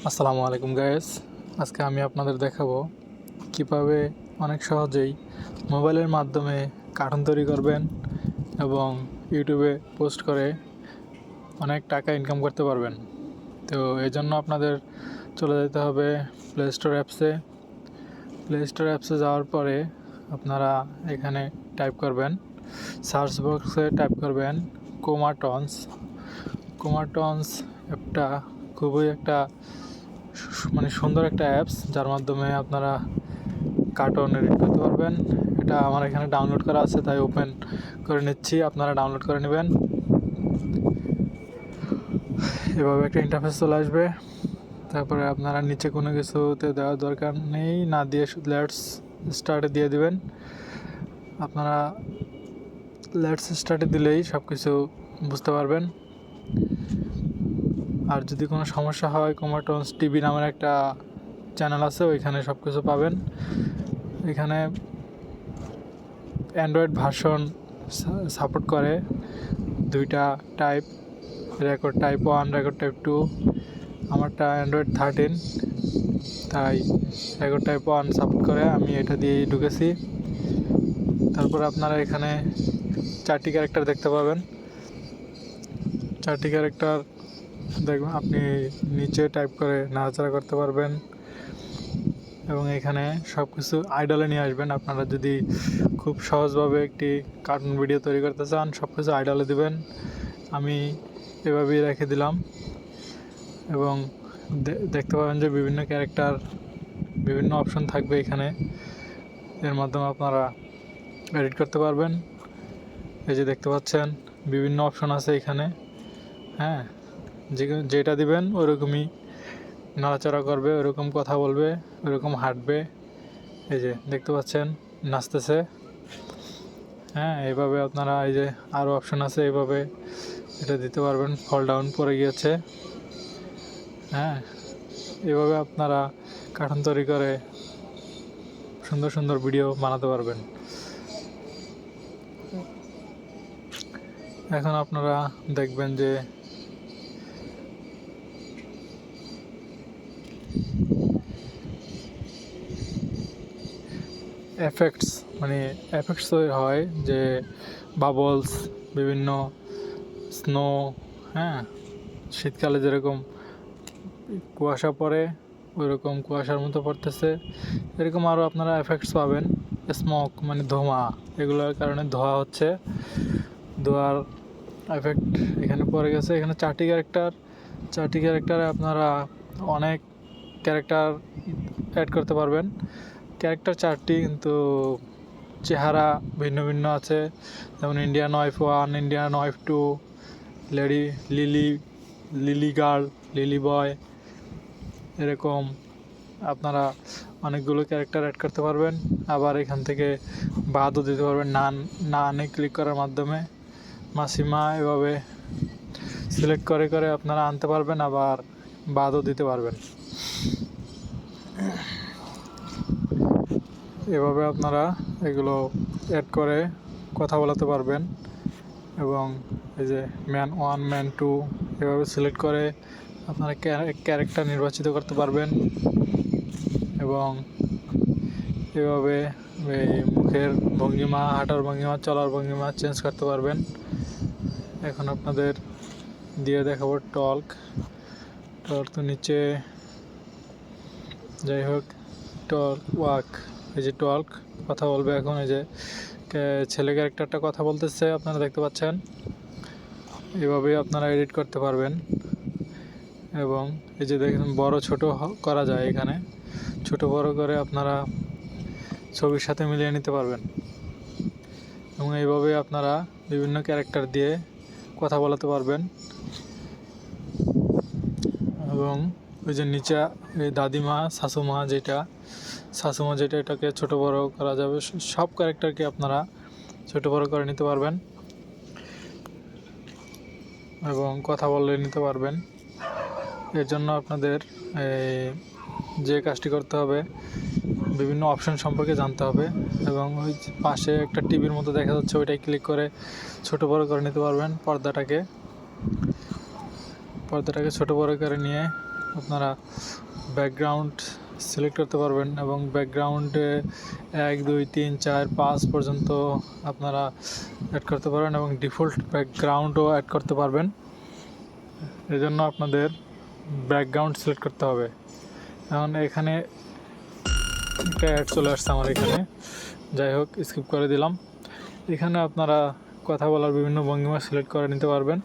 আসসালামু আলাইকুম গাইস। আজকে আমি আপনাদের দেখাবো কিভাবে অনেক সহজেই মোবাইলের মাধ্যমে কার্টুন তৈরি করবেন এবং ইউটিউবে পোস্ট করে অনেক টাকা ইনকাম করতে পারবেন। তো এই জন্য আপনাদের চলে যেতে হবে প্লে স্টোর অ্যাপসে যাওয়ার পরে আপনারা এখানে টাইপ করবেন, সার্চ বক্সে টাইপ করবেন কোমাটনস। অ্যাপটা খুবই একটা সুন্দর একটা অ্যাপস, যার মাধ্যমে আপনারা কার্টুন এডিট করতে পারবেন। এটা আমার এখানে ডাউনলোড করা আছে, তাই ওপেন করে নিচ্ছি, আপনারা ডাউনলোড করে নেবেন। এভাবে একটা ইন্টারফেস চলে আসবে। তারপরে আপনারা নিচে কোনো কিছুতে দেওয়ার দরকার নেই, না দিয়ে লেটস স্টার্টে দিয়ে দিবেন। আপনারা লেটস স্টার্টে দিলেই সব কিছু বুঝতে পারবেন। আর যদি কোনো সমস্যা হয়, কোমাটনস টিভি নামের একটা চ্যানেল আছে, ওইখানে সব কিছু পাবেন। এখানে অ্যান্ড্রয়েড ভার্সন সাপোর্ট করে দুইটা type, record type 1, record type 2। আমারটা অ্যান্ড্রয়েড 13, তাই রেকর্ড টাইপ 1 সাপোর্ট করে, আমি এটা দিয়েই ঢুকেছি। তারপর আপনারা এখানে 4টি ক্যারেক্টার দেখতে পাবেন। 4টি ক্যারেক্টার দেখবেন, আপনি নিচে টাইপ করে নাড়াচাড়া করতে পারবেন এবং এখানে সব কিছু আইডলে নিয়ে আসবেন। আপনারা যদি খুব সহজভাবে একটি কার্টুন ভিডিও তৈরি করতে চান, সব কিছু আইডলে দিবেন। আমি এভাবেই রেখে দিলাম এবং দেখতে পাবেন যে বিভিন্ন ক্যারেক্টার, বিভিন্ন অপশন থাকবে এখানে, এর মাধ্যমে আপনারা এডিট করতে পারবেন। এই যে দেখতে পাচ্ছেন বিভিন্ন অপশন আছে এখানে। হ্যাঁ, যেটা দিবেন ওরকমই নাড়াচাড়া করবে, ওরকম কথা বলবে, ওরকম হাঁটবে। এই যে দেখতে পাচ্ছেন নাচতেছে। হ্যাঁ, এইভাবে আপনারা, এই যে আরও অপশন আছে, এইভাবে এটা দিতে পারবেন। ফল ডাউন পড়ে গিয়েছে। হ্যাঁ, এভাবে আপনারা কার্টুন তৈরি করে সুন্দর সুন্দর ভিডিও বানাতে পারবেন। এখন আপনারা দেখবেন যে এফেক্টস তৈরি হয়, যে বাবলস, বিভিন্ন স্নো, হ্যাঁ, শীতকালে যেরকম কুয়াশা পড়ে ওইরকম কুয়াশার মতো পড়তেছে, এরকম আরও আপনারা এফেক্টস পাবেন। স্মোক মানে ধোঁয়া, এগুলোর কারণে ধোঁয়া হচ্ছে, ধোঁয়ার এফেক্ট এখানে পড়ে গেছে। এখানে 4টি ক্যারেক্টারে আপনারা অনেক ক্যারেক্টার অ্যাড করতে পারবেন। ক্যারেক্টার 4টি, কিন্তু চেহারা ভিন্ন ভিন্ন আছে। যেমন Indian wife 1, Indian wife 2, lily girl, lily boy, এরকম আপনারা অনেকগুলো ক্যারেক্টার অ্যাড করতে পারবেন। আবার এখান থেকে বাদও দিতে পারবেন, নানে ক্লিক করার মাধ্যমে। মাসিমা, এভাবে সিলেক্ট করে করে আপনারা আনতে পারবেন, আবার বাদও দিতে পারবেন। এভাবে আপনারা এগুলো অ্যাড করে কথা বলাতে পারবেন। এবং এই যে ম্যান 1, ম্যান 2, এভাবে সিলেক্ট করে আপনারা ক্যারেক্টার নির্বাচিত করতে পারবেন। এবং এভাবে মুখের ভঙ্গিমা, হাঁটার ভঙ্গিমা, চলার ভঙ্গিমা চেঞ্জ করতে পারবেন। এখন আপনাদের দিয়ে দেখাবো টল্ক তো নিচে, যাই হোক, ওয়াক, এই যে টল্ক কথা বলবে। এখন এই যে ছেলে ক্যারেক্টারটা কথা বলতেছে, আপনারা দেখতে পাচ্ছেন। এভাবেই আপনারা এডিট করতে পারবেন। এবং এই যে দেখেন বড় ছোট করা যায়, এখানে ছোট বড় করে আপনারা ছবির সাথে মিলিয়ে নিতে পারবেন। এবং এইভাবে আপনারা বিভিন্ন ক্যারেক্টার দিয়ে কথা বলাতে পারবেন। এবং ওই যে নিচে দাদিমা, শাশুমা যেটা এটাকে ছোট বড় করা যাবে। সব ক্যারেক্টারকে আপনারা ছোট বড় করে নিতে পারবেন এবং কথা বলে নিতে পারবেন। এর জন্য আপনাদের যে কাজটি করতে হবে, বিভিন্ন অপশন সম্পর্কে জানতে হবে। এবং ওই পাশে একটা টিভির মতো দেখা যাচ্ছে, ওইটাই ক্লিক করে ছোট বড় করে নিতে পারবেন। পর্দাটাকে ছোট বড় করে নিয়ে আপনারা ব্যাকগ্রাউন্ড সিলেক্ট করতে পারবেন এবং ব্যাকগ্রাউন্ডে 1 2 3 4 5 পর্যন্ত আপনারা অ্যাড করতে পারেন এবং ডিফল্ট ব্যাকগ্রাউন্ডও অ্যাড করতে পারবেন। এজন্য আপনাদের ব্যাকগ্রাউন্ড সিলেক্ট করতে হবে। এখন এখানে একটা অ্যাড চলে আসছে আমার এখানে, যাই হোক স্কিপ করে দিলাম। এখানে আপনারা কথা বলার বিভিন্ন ভঙ্গিমা সিলেক্ট করে নিতে পারবেন,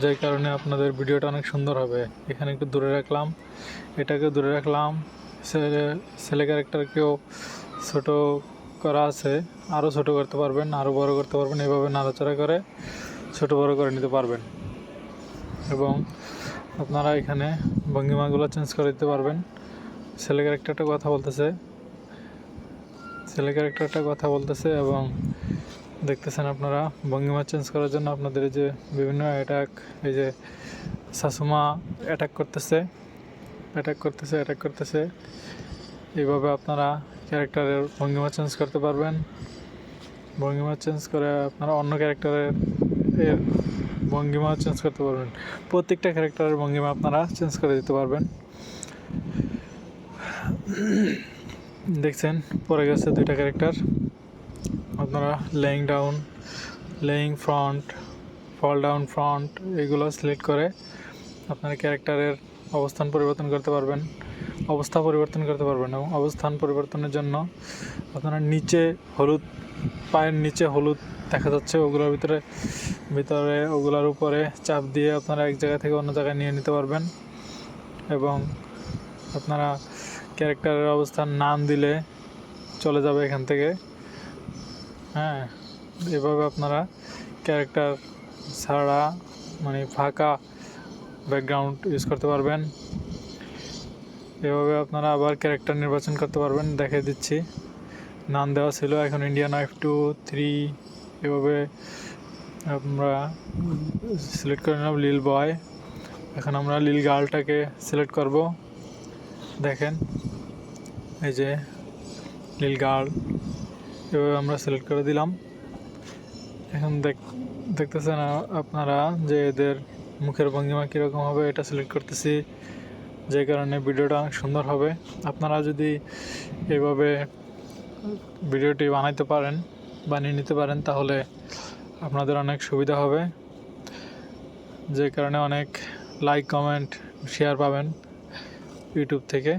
যার কারণে আপনাদের ভিডিওটা অনেক সুন্দর হবে। এখানে একটু দূরে রাখলাম, এটাকে দূরে রাখলাম, ছেলে ক্যারেক্টারকেও ছোট করা আছে, আরও ছোট করতে পারবেন, আরও বড় করতে পারবেন, এভাবে নাড়াচাড়া করে ছোট বড় করে নিতে পারবেন। এবং আপনারা এখানে ভঙ্গিমাগুলো চেঞ্জ করে দিতে পারবেন। ছেলে ক্যারেক্টারটা কথা বলতেছে এবং দেখতেছেন আপনারা ভঙ্গিমা চেঞ্জ করার জন্য আপনাদের এই যে বিভিন্ন অ্যাটাক, এই যে সাসুমা অ্যাটাক করতেছে, এইভাবে আপনারা ক্যারেক্টারের ভঙ্গিমা চেঞ্জ করতে পারবেন। ভঙ্গিমা চেঞ্জ করে আপনারা অন্য ক্যারেক্টারের এর ভঙ্গিমা চেঞ্জ করতে পারবেন। প্রত্যেকটা ক্যারেক্টারের ভঙ্গিমা আপনারা চেঞ্জ করে দিতে পারবেন। দেখছেন পরে গেছে দুইটা ক্যারেক্টার। আপনারা laying down, laying front, fall down front এগুলো সিলেক্ট করে আপনার ক্যারেক্টারের অবস্থা পরিবর্তন করতে পারবেন এবং অবস্থান পরিবর্তনের জন্য আপনারা নিচে হলুদ, পায়ের নিচে হলুদ দেখা যাচ্ছে, ওগুলোর ভিতরে ওগুলোর উপরে চাপ দিয়ে আপনারা এক জায়গা থেকে অন্য জায়গায় নিয়ে নিতে পারবেন। এবং আপনারা ক্যারেক্টারের অবস্থান নাম দিলে চলে যাবে এখান থেকে। হ্যাঁ, এভাবে আপনারা ক্যারেক্টার ছাড়া মানে ফাঁকা ব্যাকগ্রাউন্ড ইউজ করতে পারবেন। এভাবে আপনারা আবার ক্যারেক্টার নির্বাচন করতে পারবেন। দেখিয়ে দিচ্ছি, নাম দেওয়া ছিল, এখন ইন্ডিয়া নাইফ 2 3 এভাবে আমরা সিলেক্ট করে নিলাম লিল বয়। এখন আমরা লিল গার্লটাকে সিলেক্ট করব। দেখেন এই যে লিল গার্ল, এভাবে আমরা সিলেক্ট করে দিলাম। এখন দেখতেছেন আপনারা যে এদের মুখের ভঙ্গিমা কীরকম হবে, এটা সিলেক্ট করতেছি, যে কারণে ভিডিওটা অনেক সুন্দর হবে। আপনারা যদি এইভাবে ভিডিওটি বানিয়ে নিতে পারেন তাহলে আপনাদের অনেক সুবিধা হবে, যে কারণে অনেক লাইক কমেন্ট শেয়ার পাবেন ইউটিউব থেকে।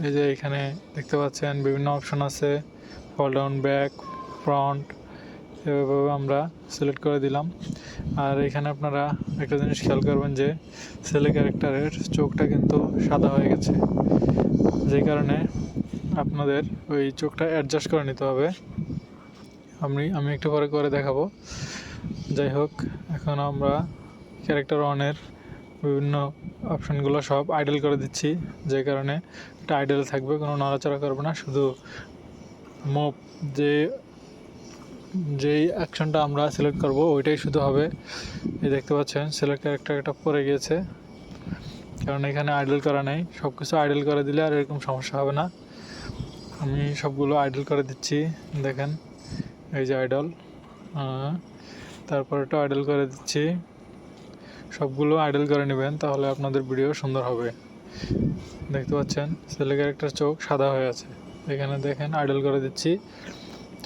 এই যে এখানে দেখতে পাচ্ছেন বিভিন্ন অপশন আছে, ফল ডাউন, ব্যাক, ফ্রন্ট, এভাবে আমরা সিলেক্ট করে দিলাম। আর এখানে আপনারা একটা জিনিস খেয়াল করবেন যে ছেলে ক্যারেক্টারের চোখটা কিন্তু সাদা হয়ে গেছে, যে কারণে আপনাদের ওই চোখটা অ্যাডজাস্ট করে নিতে হবে। আমি একটু পরে করে দেখাবো। যাই হোক, এখন আমরা ক্যারেক্টার ওয়ানের বিভিন্ন অপশানগুলো সব আইডল করে দিচ্ছি, যে কারণে এটা আইডল থাকবে, কোনো নড়াচড়া করবে না, শুধু মুভ যেই অ্যাকশনটা আমরা সিলেক্ট করব ওইটাই শুধু হবে। এই দেখতে পাচ্ছেন সিলেক্ট ক্যারেক্টারটা পড়ে গিয়েছে, কারণ এখানে আইডল করা নেই। সব কিছু আইডল করে দিলে আর এরকম সমস্যা হবে না। আমি সবগুলো আইডল করে দিচ্ছি, দেখেন এই যে আইডল, তারপর এটা আইডল করে দিচ্ছি। সবগুলো আইডল করে নেবেন, তাহলে আপনাদের ভিডিও সুন্দর হবে। দেখতে পাচ্ছেন ছেলে ক্যারেক্টার চোখ সাদা হয়ে আছে, এখানে দেখেন আইডল করে দিচ্ছি,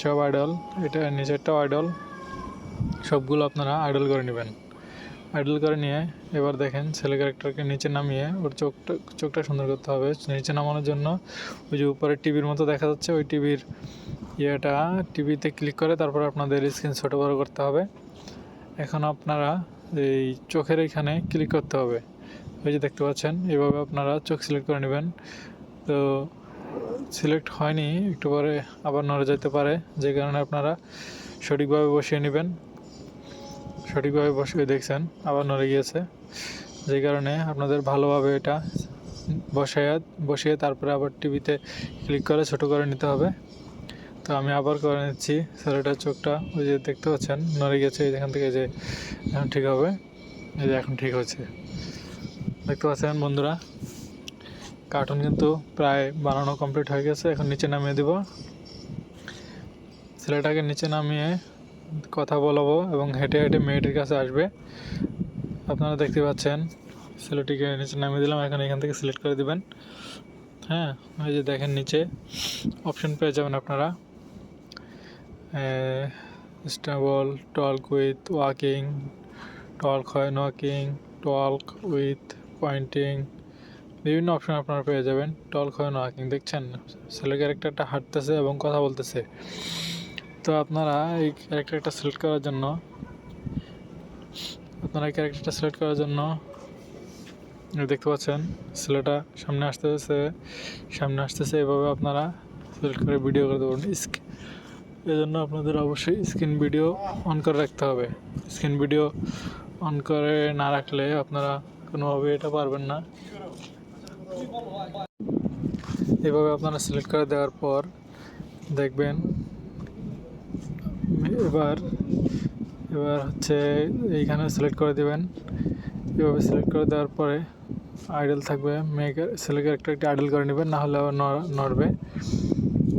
সব আইডল, এটা নিচেরটাও আইডল, সবগুলো আপনারা আইডল করে নেবেন। আইডল করে নিয়ে এবার দেখেন ছেলে ক্যারেক্টারকে নিচে নামিয়ে ওর চোখটা সুন্দর করতে হবে। নিচে নামানোর জন্য ওই যে উপরে টিভির মতো দেখা যাচ্ছে, ওই টিভিতে ক্লিক করে তারপর আপনাদের স্ক্রিন ছোটো বড়ো করতে হবে। এখন আপনারা এই চোখের এখানে ক্লিক করতে হবে, ওই যে দেখতে পাচ্ছেন, এভাবে আপনারা চোখ সিলেক্ট করে নেবেন। তো সিলেক্ট হয়নি, একটু পরে আবার নড়ে যেতে পারে, যে কারণে আপনারা সঠিকভাবে বসিয়ে নেবেন। সঠিকভাবে বসিয়ে দেখছেন আবার নড়ে গিয়েছে, যে কারণে আপনাদের ভালোভাবে এটা বসিয়ে তারপরে আবার টিভিতে ক্লিক করে ছোটো করে নিতে হবে। তো আমি আবার করে নিচ্ছি। ছেলেটার চোখটা ওই যে দেখতে পাচ্ছেন নড়ে গেছে, এখান থেকে যে এখন ঠিক হবে, এই যে এখন ঠিক হচ্ছে। দেখতে পাচ্ছেন বন্ধুরা, কার্টুন কিন্তু প্রায় বানানো কমপ্লিট হয়ে গেছে। এখন নিচে নামিয়ে দেব, ছেলেটাকে নিচে নামিয়ে কথা বলাবো এবং হেঁটে হেঁটে মেয়েটির কাছে আসবে। আপনারা দেখতে পাচ্ছেন ছেলেটিকে নিচে নামিয়ে দিলাম। এখন এখান থেকে সিলেক্ট করে দিবেন। হ্যাঁ, এই যে দেখেন নিচে অপশন পেয়ে যাবেন আপনারা, stable, talk with walking, talk হয় ওয়াকিং, টল্ক উইথ পয়েন্টিং, বিভিন্ন অপশন আপনারা পেয়ে যাবেন। টল্ক হয় ওয়াকিং, দেখছেন ছেলে ক্যারেক্টারটা হাঁটতেছে এবং কথা বলতেছে। তো আপনারা এই ক্যারেক্টারটা সিলেক্ট করার জন্য দেখতে পাচ্ছেন ছেলেটা সামনে আসতেছে। এভাবে আপনারা সিলেক্ট করে ভিডিও করে দেবেন। এজন্য আপনাদের অবশ্যই স্ক্রিন ভিডিও অন করে রাখতে হবে। স্ক্রিন ভিডিও অন করে না রাখলে আপনারা কোনোভাবে এটা পারবেন না। এভাবে আপনারা সিলেক্ট করে দেওয়ার পর দেখবেন এবার হচ্ছে এইখানে সিলেক্ট করে দেবেন। এভাবে সিলেক্ট করে দেওয়ার পরে আইডল থাকবে, ছেলে ক্যারেক্টারটি আইডল করে নেবেন, না হলে আবার নড়বে,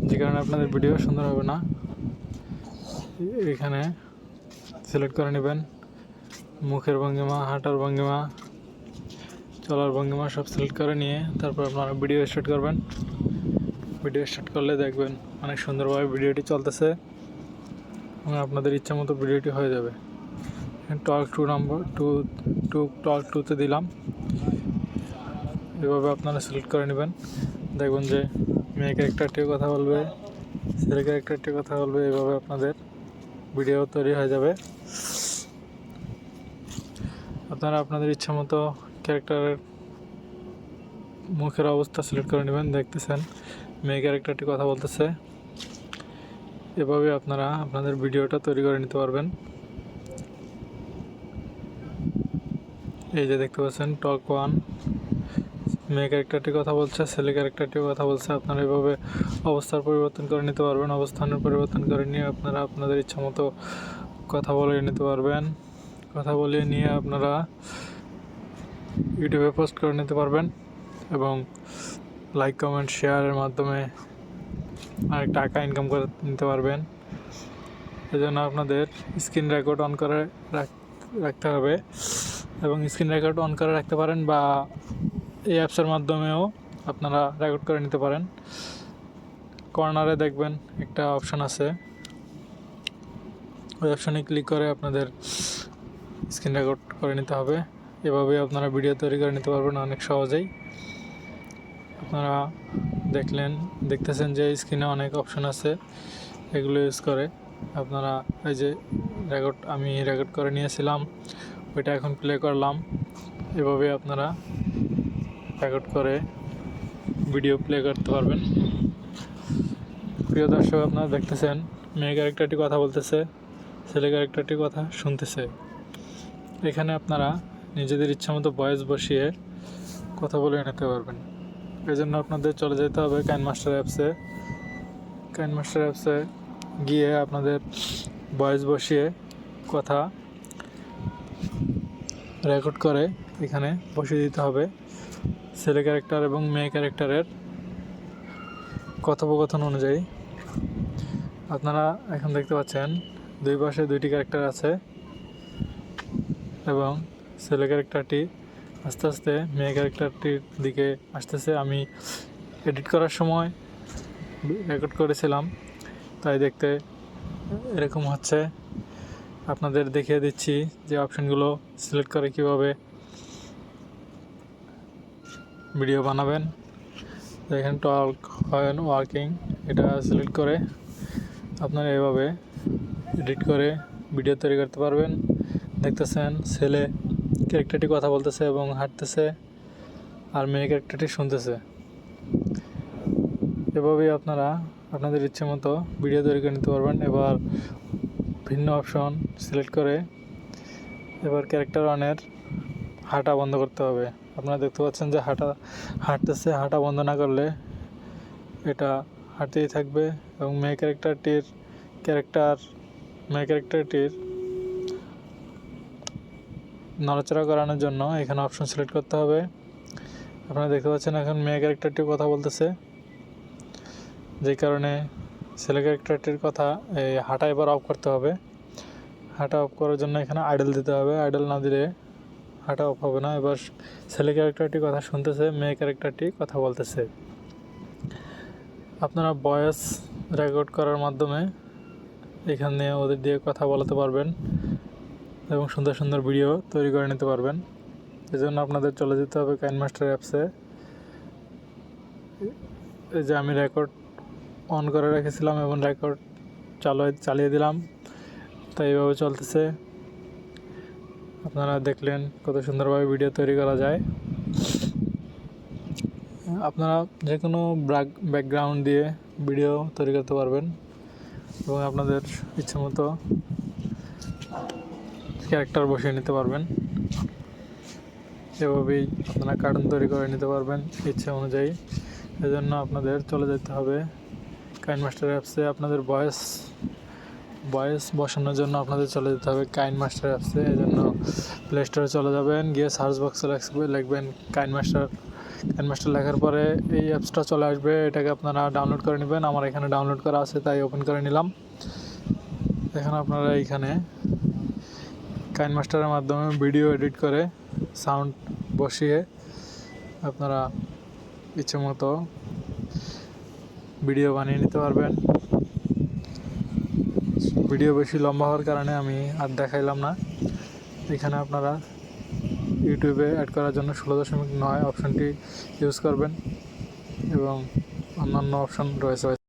যে কারণে আপনাদের ভিডিও সুন্দর হবে না। এখানে সিলেক্ট করে নেবেন মুখের ভঙ্গিমা, হাঁটার ভঙ্গিমা, চলার ভঙ্গিমা সব সিলেক্ট করে নিয়ে তারপর আপনারা ভিডিও স্টার্ট করবেন। ভিডিও স্টার্ট করলে দেখবেন অনেক সুন্দরভাবে ভিডিওটি চলতেছে এবং আপনাদের ইচ্ছা মতো ভিডিওটি হয়ে যাবে। টক 2 টক 2তে দিলাম। এভাবে আপনারা সিলেক্ট করে নেবেন। দেখবেন যে মেয়ে ক্যারেক্টারটিও কথা বলবে, ছেলে ক্যারেক্টারটিও কথা বলবে। এভাবে আপনাদের ভিডিও তৈরি হয়ে যাবে। আপনারা আপনাদের ইচ্ছা মতো ক্যারেক্টারের মুখের অবস্থা সিলেক্ট করে নেবেন। দেখতেছেন মেয়ে ক্যারেক্টারটি কথা বলতেছে। এভাবে আপনারা আপনাদের ভিডিওটা তৈরি করে নিতে পারবেন। এই যে দেখতে পাচ্ছেন টক 1, মেয়ে ক্যারেক্টারটি কথা বলছে, ছেলে ক্যারেক্টারটিও কথা বলছে। আপনারা এভাবে অবস্থার পরিবর্তন করে নিতে পারবেন। অবস্থানের পরিবর্তন করে নিয়ে আপনারা আপনাদের ইচ্ছা মতো কথা বলে নিতে পারবেন। কথা বলিয়ে নিয়ে আপনারা ইউটিউবে পোস্ট করে নিতে পারবেন এবং লাইক, কমেন্ট, শেয়ারের মাধ্যমে অনেক টাকা ইনকাম করে নিতে পারবেন। এজন্য আপনাদের স্ক্রিন রেকর্ড অন করে রাখতে হবে এবং স্ক্রিন রেকর্ড অন করে রাখতে পারেন বা এই অ্যাপসের মাধ্যমেও আপনারা রেকর্ড করে নিতে পারেন। কর্নারে দেখবেন একটা অপশন আছে, ওই অপশনে ক্লিক করে আপনাদের স্ক্রিন রেকর্ড করে নিতে হবে। এভাবেই আপনারা ভিডিও তৈরি করে নিতে পারবেন অনেক সহজেই। আপনারা দেখতেছেন যে স্ক্রিনে অনেক অপশন আছে, এগুলো ইউজ করে আপনারা এই যে আমি রেকর্ড করে নিয়েছিলাম, ওইটা এখন প্লে করলাম। এভাবে আপনারা রেকর্ড করে ভিডিও প্লে করতে পারবেন। প্রিয় দর্শক, আপনারা দেখতেছেন মেয়ে ক্যারেক্টারটি কথা বলতেছে, ছেলে ক্যারেক্টারটি কথা শুনতেছে। এখানে আপনারা নিজেদের ইচ্ছা মতো ভয়েস বসিয়ে কথা বলে নিতে পারবেন। এই জন্য আপনাদের চলে যেতে হবে কাইনমাস্টার অ্যাপসে গিয়ে আপনাদের ভয়েস বসিয়ে কথা রেকর্ড করে এখানে বসিয়ে দিতে হবে। ছেলে ক্যারেক্টার এবং মেয়ে ক্যারেক্টারের কথোপকথন অনুযায়ী আপনারা এখন দেখতে পাচ্ছেন দুই পাশে দুইটি ক্যারেক্টার আছে এবং ছেলে ক্যারেক্টারটি আস্তে আস্তে মেয়ে ক্যারেক্টারটির দিকে আসতেছে। আমি এডিট করার সময় রেকর্ড করেছিলাম, তাই দেখতে এরকম হচ্ছে। আপনাদের দেখিয়ে দিচ্ছি যে অপশনগুলো সিলেক্ট করে কিভাবে ভিডিও বানাবেন। দেখেন টক হয় ওয়ার্কিং, এটা সিলেক্ট করে আপনারা এভাবে এডিট করে ভিডিও তৈরি করতে পারবেন। দেখতেছেন ছেলে ক্যারেক্টারটি কথা বলতেছে এবং হাঁটতেছে, আর মেয়ে ক্যারেক্টারটি শুনতেছে। এভাবেই আপনারা আপনাদের ইচ্ছে মতো ভিডিও তৈরি করে নিতে পারবেন। এবার ভিন্ন অপশন সিলেক্ট করে এবার ক্যারেক্টার ওয়ানের হাঁটা বন্ধ করতে হবে। আপনারা দেখতে পাচ্ছেন যে হাঁটতেছে, হাঁটা বন্ধ না করলে এটা হাঁটতেই থাকবে এবং মেয়ে ক্যারেক্টারটির নড়াচড়া করানোর জন্য এখানে অপশন সিলেক্ট করতে হবে। আপনারা দেখতে পাচ্ছেন এখন মেয়ে ক্যারেক্টারটি কথা বলতেছে, যেই কারণে ছেলে ক্যারেক্টারটির কথা হাঁটা এবার অফ করতে হবে। হাঁটা অফ করার জন্য এখানে আইডল দিতে হবে। আইডল না দিলে হাঁটা অফ হবে না। এবার ছেলে ক্যারেক্টারটি কথা শুনতেছে, মেয়ে ক্যারেক্টারটি কথা বলতেছে। আপনারা ভয়েস রেকর্ড করার মাধ্যমে এখানে ওদের দিয়ে কথা বলাতে পারবেন এবং সুন্দর সুন্দর ভিডিও তৈরি করে নিতে পারবেন। এজন্য আপনাদের চলে যেতে হবে কাইনমাস্টার অ্যাপসে। এই যে আমি রেকর্ড অন করে রেখেছিলাম এবং রেকর্ড চালিয়ে দিলাম, তাই এইভাবে চলতেছে। আপনারা দেখলেন কত সুন্দরভাবে ভিডিও তৈরি করা যায়। আপনারা যে কোনো ব্যাকগ্রাউন্ড দিয়ে ভিডিও তৈরি করতে পারবেন এবং আপনাদের ইচ্ছে মতো ক্যারেক্টার বসিয়ে নিতে পারবেন। এভাবেই আপনারা কার্টুন তৈরি করে নিতে পারবেন ইচ্ছে অনুযায়ী। এজন্য আপনাদের চলে যেতে হবে কাইনমাস্টার অ্যাপসে। আপনাদের ভয়েস বসানোর জন্য আপনাদের চলে যেতে হবে কাইনমাস্টার অ্যাপসে। এজন্য প্লে স্টোরে চলে যাবেন, গিয়ে সার্চ বক্সে লিখবেন কাইনমাস্টার লেখার পরে এই অ্যাপসটা চলে আসবে। এটাকে আপনারা ডাউনলোড করে নেবেন। আমার এখানে ডাউনলোড করা আছে, তাই ওপেন করে নিলাম। এখন আপনারা এইখানে কাইনমাস্টারের মাধ্যমে ভিডিও এডিট করে সাউন্ড বসিয়ে আপনারা ইচ্ছে মতো ভিডিও বানিয়ে নিতে পারবেন। ভিডিও বেশি লম্বা হওয়ার কারণে আমি আর দেখাইলাম না। এখানে আপনারা ইউটিউবে অ্যাড করার জন্য 16.9 অপশনটি ইউজ করবেন এবং অন্যান্য অপশন রয়েছে।